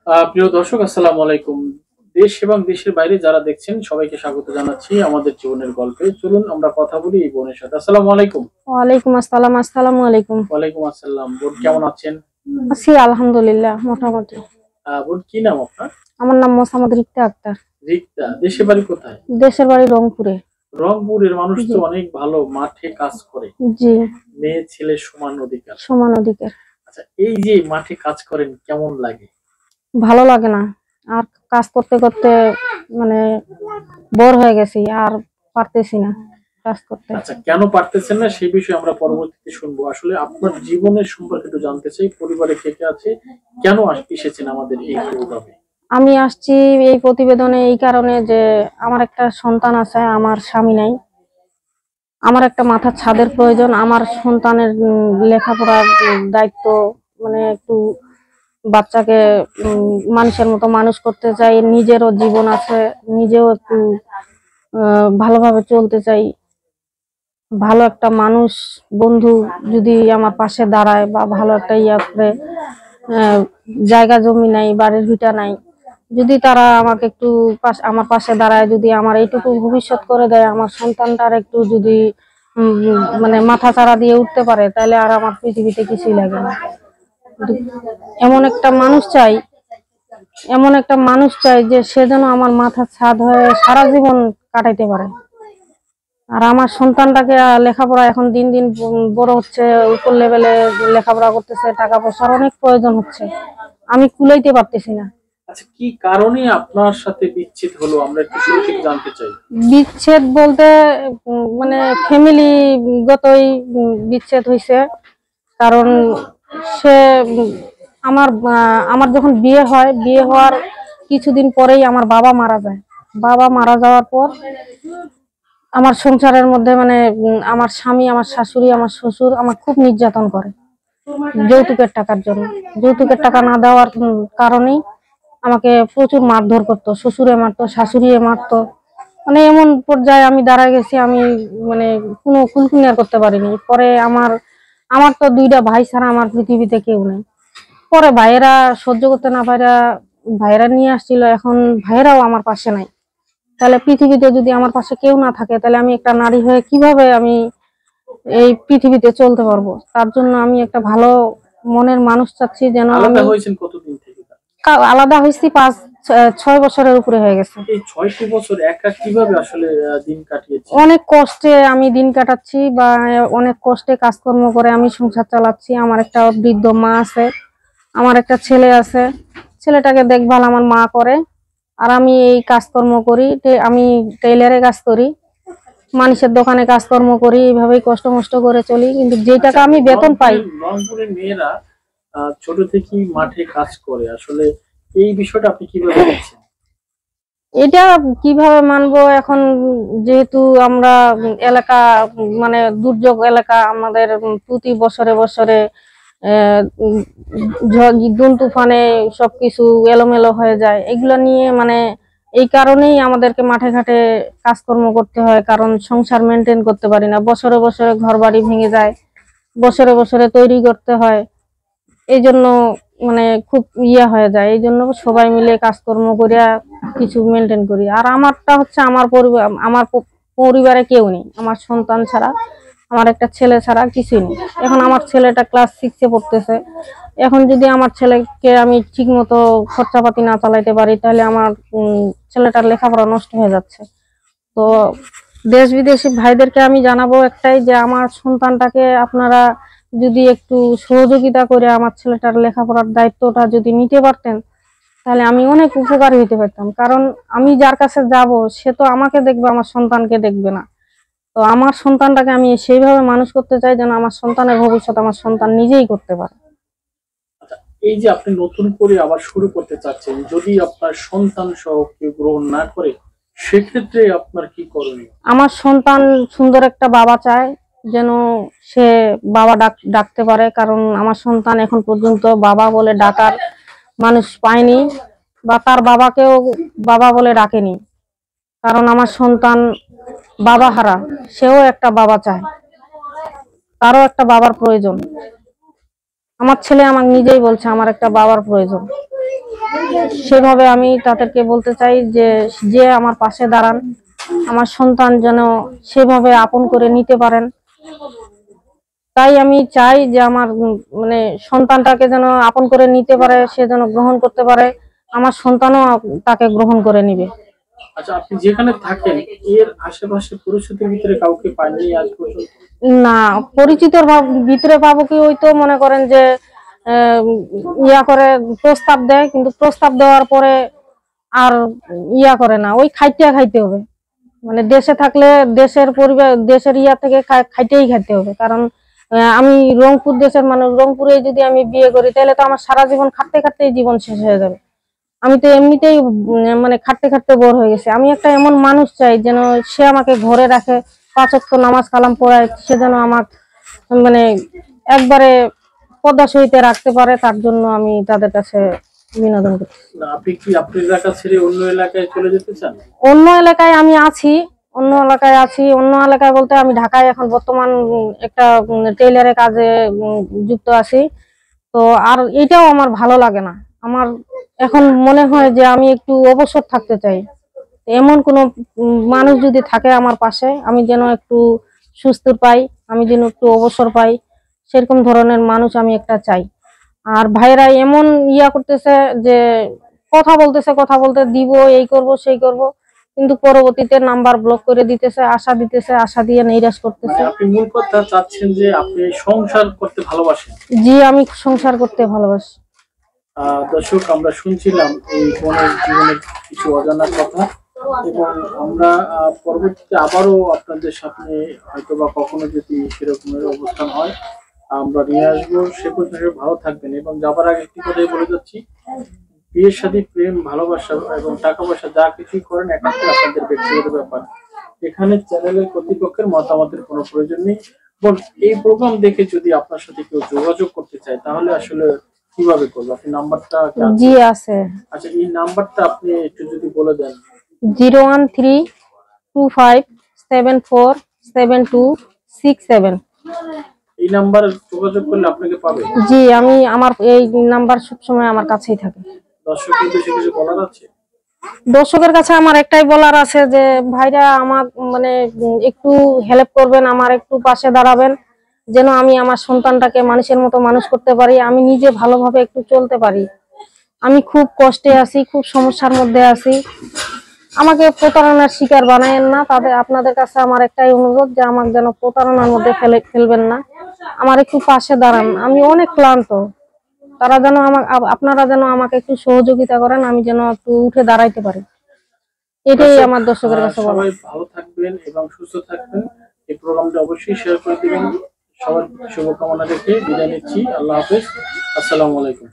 প্রিয় দর্শক, আসসালামু আলাইকুম। দেশ এবং দেশের বাইরে যারা দেখছেন সবাইকে স্বাগত জানাচ্ছি আমাদের জীবনের গল্পে। চলুন আমরা কথা বলি এই বোনের সাথে। আসসালামু আলাইকুম। ওয়ালাইকুম আসসালাম। আসসালামু আলাইকুম। ওয়ালাইকুম আসসালাম। বোন কেমন আছেন? আছি আলহামদুলিল্লাহ মোটামুটি। বোন কি নাম আপনার? আমার নাম মোসাম্মদ রিক্তা আক্তার। রিক্তা। দেশের বাড়ি কোথায়? দেশের বাড়ি রংপুরে। রংপুরের মানুষ জি তো অনেক ভালো, মাঠে কাজ করে। জি, মেয়ে ছেলে সমান অধিকার। সমান অধিকার। আচ্ছা, এই যে মাঠে কাজ করেন কেমন লাগে? ভালো লাগে না, আর কাজ করতে করতে মানে বোর হয়ে গেছি, আর পারতেছি না কাজ করতে। আচ্ছা, কেন পারতেছেন না সেই বিষয়ে আমরা পরবর্তীতে শুনবো। আসলে আপনার জীবনের সম্পর্কে একটু জানতে চাই। পরিবারে কে কে আছে? কেন এসেছেন আমাদের এই প্রোগ্রামে? আমি আসছি এই প্রতিবেদনে এই কারণে যে আমার একটা সন্তান আছে, আমার স্বামী নাই। আমার একটা মাথার ছাদের প্রয়োজন। আমার সন্তানের লেখাপড়ার দায়িত্ব, মানে একটু বাচ্চাকে মানুষের মতো মানুষ করতে চাই। নিজেরও জীবন আছে, নিজেও একটু ভালোভাবে চলতে চাই। ভালো একটা মানুষ, বন্ধু যদি আমার পাশে দাঁড়ায় বা ভালো একটা করে, জায়গা জমি নাই, বাড়ির ভিটা নাই, যদি তারা আমাকে একটু আমার পাশে দাঁড়ায়, যদি আমার এইটুকু ভবিষ্যৎ করে দেয়, আমার সন্তানটার একটু যদি মানে মাথা চাড়া দিয়ে উঠতে পারে, তাহলে আর আমার পৃথিবীতে কিছুই লাগে না। এমন একটা মানুষ চাই, এমন একটা মানুষ চাই যে সে যেন আমার মাথার ছাদ হয়ে সারা জীবন কাটাইতে পারে। আর আমার সন্তানটাকে লেখাপড়া এখন দিন দিন বড় হচ্ছে, উপর লেভেলে লেখাপড়া করতেছে, টাকা পয়সার অনেক প্রয়োজন হচ্ছে, আমি কুলাইতে পারতেছি না। আচ্ছা, কি কারণে আপনার সাথে বিচ্ছেদ হলো আমরা একটু সংক্ষেপে জানতে চাই। বিচ্ছেদ বলতে মানে ফ্যামিলি গতই বিচ্ছেদ হয়েছে। কারণ সে আমার আমার যখন বিয়ে হয়, বিয়ে হওয়ার কিছুদিন পরেই আমার বাবা মারা যায়। বাবা মারা যাওয়ার পর আমার সংসারের মধ্যে মানে আমার স্বামী, আমার শাশুড়ি, আমার শ্বশুর আমার খুব নির্যাতন করে যৌতুকের টাকার জন্য। যৌতুকের টাকা না দেওয়ার কারণেই আমাকে প্রচুর মারধর করতো। শ্বশুরে মারতো, শাশুড়ি মারতো, মানে এমন পর্যায়ে আমি দাঁড়ায় গেছি, আমি মানে কোনো কুলকুনিয়ার করতে পারিনি। পরে আমার আমার তো দুইটা ভাই ছাড়া আমার পৃথিবীতে কেউ নেই। পরে ভাইয়েরা সহ্য করতে না পারে ভাইয়েরা নিয়ে আসছিল। এখন ভাইয়েরাও আমার পাশে নাই। তাহলে পৃথিবীতে যদি আমার পাশে কেউ না থাকে, তাহলে আমি একটা নারী হয়ে কিভাবে আমি এই পৃথিবীতে চলতে পারবো? তার জন্য আমি একটা ভালো মনের মানুষ চাচ্ছি, যেন আলাদা আমি হয়েছেন কতদিন থেকে? আলাদা হয়েছি 5-6 বছরের উপরে হয়ে গেছে। এই 6টি বছর একা কিভাবে আসলে দিন কাটিয়েছেন? অনেক কষ্টে আমি দিন কাটাচ্ছি, বা অনেক কষ্টে কাজকর্ম করে আমি সংসার চালাচ্ছি। আমার একটা বৃদ্ধ মা আছে, আমার একটা ছেলে আছে। ছেলেটাকে দেখভাল আমার মা করে, আর আমি এই কাজকর্ম করি। আমি টেইলারে কাজ করি, মানুষের দোকানে কাজকর্ম করি, এইভাবেই কষ্ট মষ্ট করে চলি। কিন্তু যে টাকা আচ্ছা, আমি বেতন পাই। রংপুরের মেয়েরা ছোট থেকেই মাঠে কাজ করে, আসলে এই বিষয়টা আপনি কিভাবে দেখছেন? এটা কিভাবে মানবো এখন, যেহেতু আমরা এলাকা মানে দুর্যোগ এলাকা, আমাদের প্রতি বছরে বছরে দুন তুফানে সবকিছু এলোমেলো হয়ে যায়। এগুলো নিয়ে মানে এই কারণেই আমাদেরকে মাঠে ঘাটে কাজকর্ম করতে হয়, কারণ সংসার মেনটেন করতে পারি না। বছরে বছরে ঘর বাড়ি ভেঙে যায়, বছরে বছরে তৈরি করতে হয়। এই জন্য মানে খুব হয়ে যায়। এই জন্য সবাই মিলে কাজকর্ম করিয়া কিছু মেনটেন করি। আর আমারটা হচ্ছে আমার পরিবার, আমার পরিবারে কেউ নেই, আমার সন্তান ছাড়া, আমার একটা ছেলে ছাড়া কিছুই নেই। এখন আমার ছেলেটা ক্লাস 6-এ পড়তেছে। এখন যদি আমার ছেলেকে আমি ঠিক মতো খরচাপাতি না চালাইতে পারি, তাহলে আমার ছেলেটার লেখাপড়া নষ্ট হয়ে যাচ্ছে। তো দেশ বিদেশি ভাইদেরকে আমি জানাবো একটাই, যে আমার সন্তানটাকে আপনারা যদি একটু সহযোগিতা করে আমার ছেলেটার লেখাপড়ার দায়িত্বটা যদি নিতে পারতেন, তাহলে আমি অনেক উপকারী হইতে পারতাম। কারণ আমি যার কাছে যাব, সে তো আমাকে দেখবে, আমার সন্তানকে দেখবে না। তো আমার সন্তানটাকে আমি সেইভাবে মানুষ করতে চাই যেন আমার সন্তানের ভবিষ্যৎ আমার সন্তান নিজেই করতে পারে। আচ্ছা, এই যে আপনি নতুন করে আবার শুরু করতে চাচ্ছেন, যদি আপনার সন্তান সহ কেউ গ্রহণ না করে, সেক্ষেত্রে আপনার কি করণীয়? আমার সন্তান সুন্দর একটা বাবা চায়, যেন সে বাবা ডাকতে পারে। কারণ আমার সন্তান এখন পর্যন্ত বাবা বলে ডাকার মানুষ পায়নি, বা তার বাবাকেও বাবা বলে ডাকেনি। কারণ আমার সন্তান বাবা হারা, সেও একটা বাবা চায়, তারও একটা বাবার প্রয়োজন। আমার ছেলে আমাকে নিজেই বলছে আমার একটা বাবার প্রয়োজন। সেভাবে আমি তাদেরকে বলতে চাই যে যে আমার পাশে দাঁড়ান, আমার সন্তান যেন সেভাবে আপন করে নিতে পারেন। তাই আমি চাই যে আমার মানে সন্তানটাকে যেন আপন করে নিতে পারে, সে যেন গ্রহণ করতে পারে, আমার সন্তানও তাকে গ্রহণ করে নিবে। আচ্ছা, আপনি যেখানে থাকেন এর আশেপাশে পরিস্থিতির ভিতরে কাউকে পাননি আজ পর্যন্ত? না, পরিচিতর ভিতরে পাবো কি, ওই তো মনে করেন যে ইয়া করে প্রস্তাব দেয়, কিন্তু প্রস্তাব দেওয়ার পরে আর ইয়া করে না, ওই খাইতে হবে। মানে দেশে থাকলে দেশের পরিবার দেশের ইয়া থেকে খাইতেই খাইতে হবে। কারণ আমি রংপুর দেশের মানুষ, রংপুরে যদি আমি বিয়ে করি তাহলে তো আমার সারা জীবন খাটতেই জীবন শেষ হয়ে যাবে। আমি তো এমনিতেই মানে খাটতে বোর হয়ে গেছি। আমি একটা এমন মানুষ চাই যেন সে আমাকে ঘরে রাখে, 5 ওয়াক্ত নামাজ কালাম পড়ায়, সে যেন আমার মানে একবারে পর্দা সহিতে রাখতে পারে। তার জন্য আমি তাদের কাছে বিনোদন করছি। না, আপনি কি আপনার এলাকা ছেড়ে অন্য এলাকায় চলে যেতে চান? অন্য এলাকায় আমি আছি, অন্য এলাকায় বলতে আমি ঢাকায় এখন বর্তমান একটা টেইলারের কাজে যুক্ত আছি। তো আর এটাও আমার ভালো লাগে না। আমার এখন মনে হয় যে আমি একটু অবসর থাকতে চাই। এমন কোনো মানুষ যদি থাকে আমার পাশে, আমি যেন একটু সুস্থ পাই, আমি যেন একটু অবসর পাই, সেরকম ধরনের মানুষ আমি একটা চাই। আর ভাইরা এমন ইয়া করতেছে যে কথা বলতে দিব, এই করব সেই করব, কিন্তু পরবর্তীতে নাম্বার ব্লক করে দিতেছে, আশা দিয়ে নিরাশ করতেছে। আপনি মূল কথা চাচ্ছেন যে আপনি সংসার করতে ভালোবাসেন। জি, আমি সংসার করতে ভালোবাসি। দর্শক, আমরা শুনছিলাম এই বোনের জীবনের কিছু অজানা কথা, এবং আমরা পরবর্তীতে আবারও আপনাদের সামনে হয়তো বা কখনো যদি সেরকমের অবস্থান হয় আমরা নিয়ে আসবো। সে পর্যন্ত ভালো থাকবেন, এবং যাবার আগে একটি কথাই বলে যাচ্ছি, বিয়ের সাথে প্রেম, ভালোবাসা এবং টাকা পয়সা যা কিছুই করেন একান্ত আপনাদের ব্যক্তিগত ব্যাপার। এখানে চ্যানেলের কর্তৃপক্ষের মতামতের কোনো প্রয়োজন নেই। এবং এই প্রোগ্রাম দেখে যদি আপনার সাথে কেউ যোগাযোগ করতে চায় তাহলে আসলে কিভাবে করবো? আপনি নাম্বারটা কি আছে? জি আছে। আচ্ছা, এই নাম্বারটা আপনি একটু যদি বলে দেন। 01325747267। এই নাম্বারে যোগাযোগ করলে আপনাকে পাবে? জি, আমার এই নাম্বার সবসময় আমার কাছেই থাকে। দর্শকদের উদ্দেশ্যে কিছু বলার আছে? দর্শকের কাছে আমার একটাই বলার আছে যে ভাইরা আমার মানে একটু হেল্প করবেন, আমার একটু পাশে দাঁড়াবেন, যেন আমি আমার সন্তানটাকে মানুষের মতো মানুষ করতে পারি, আমি নিজে ভালোভাবে একটু চলতে পারি। আমি খুব কষ্টে আছি, খুব সমস্যার মধ্যে আছি। আমাকে প্রতারণার শিকার বানায়েন না। আপনাদের কাছে আমার একটাই অনুরোধ যে আমাকে যেন প্রতারণার মধ্যে ফেলবেন না, আমার একটু পাশে দাঁড়ান। আমি অনেক ক্লান্ত, আপনারা যেন আমাকে একটু সহযোগিতা করেন, আমি যেন একটু উঠে দাঁড়াইতে পারি। এটাই আমার দর্শকের কাছে বলা। সবাই ভালো থাকবেন এবং সুস্থ থাকবেন। এই প্রোগ্রামটা অবশ্যই শেয়ার করে দিবেন। সবার শুভকামনা রেখে বিদায় নিচ্ছি। আল্লাহ হাফেজ। আসসালামু আলাইকুম।